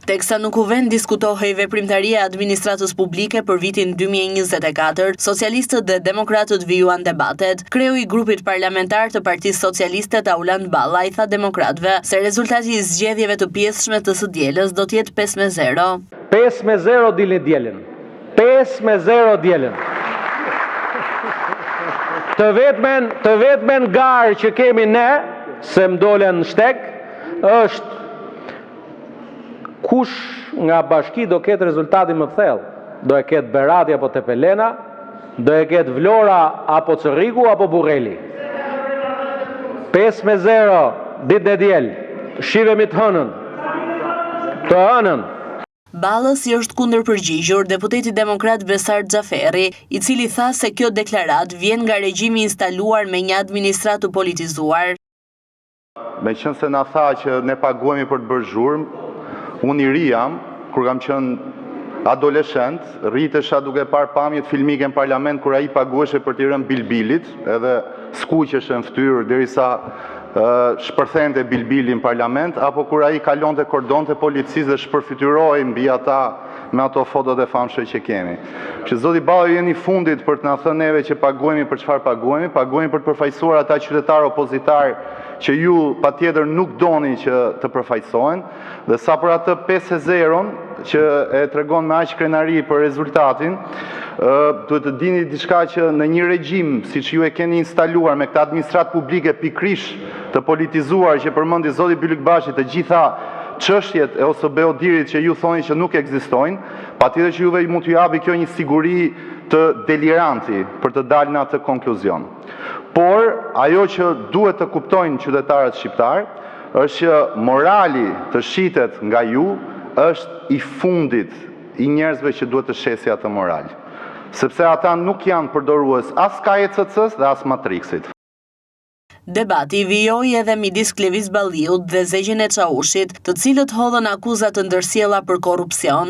Teksa në kuvend diskutohej veprimtaria e administratës publike për vitin 2024, socialistët dhe demokratët vijuan debatet. Kreu I grupit parlamentar të Partisë Socialiste Auland Balla I tha demokratëve se rezultati I zgjedhjeve të pjesshme të së dielës do të jetë 5-0. 5-0 dilni dielën. 5-0 dielën. Të vetmen garë që kemi ne, se m'dolen në shtek, është kush nga bashki do ketë rezultati më thellë. Do e ketë Berati apo Tepelena, do e ketë Vlora apo Cërriku apo Burreli. 5-0 ditë e diel. Shivemi të hënën. Të hënën. Ballës I është kundërpërgjigjur deputeti demokrat Besar Xhaferi, I cili tha se kjo deklarat vjen nga regjimi instaluar me një administratë të politizuar. Meqense na tha që ne paguhemi për të bërë zhurmë, unë I ri jam, kur kam qenë adoleshent, rritesha duke parë pamjet filmike në parlament kur ai paguheshe për t'i rënë bilbilit, edhe skuqeshe në fytyrë derisa shpërthente bilbili në parlament, apo kur ai kalonte kordonte policisë dhe shpërfytyroi mbi ata me ato fotot e famshme që kemi. Që zoti Ballo jeni fundit për të na thënë neve që paguhemi për çfarë paguhemi për të përfaqësuar ata qytetarë opozitar që ju patjetër nuk doni që të përfaqësohen, dhe sa për atë 5-0 që e tregon me aq krenari për rezultatin, duhet të dini diçka që në një regjim siç ju e keni instaluar me këtë administratë publike pikërisht të politizuar që përmendi zoti Byllykbashi, të gjitha çështjet e OSBE-dirit që ju thoni që nuk ekzistojnë, patjetër që juve mund t'ju japi kjo një siguri të deliranti për të dalë në atë konkluzion. Por ajo që duhet të kuptojnë qytetarët shqiptar është që morali të shitet nga ju është I fundit I njerëzve që duhet të shesi atë moral. Sepse ata nuk janë përdorues as KECC-s dhe as Matrixit. Debati vijoi edhe midis Klevis Balliut dhe Zegjën e Çaushit, të cilët hodhën akuza të ndërsjella për korrupsion.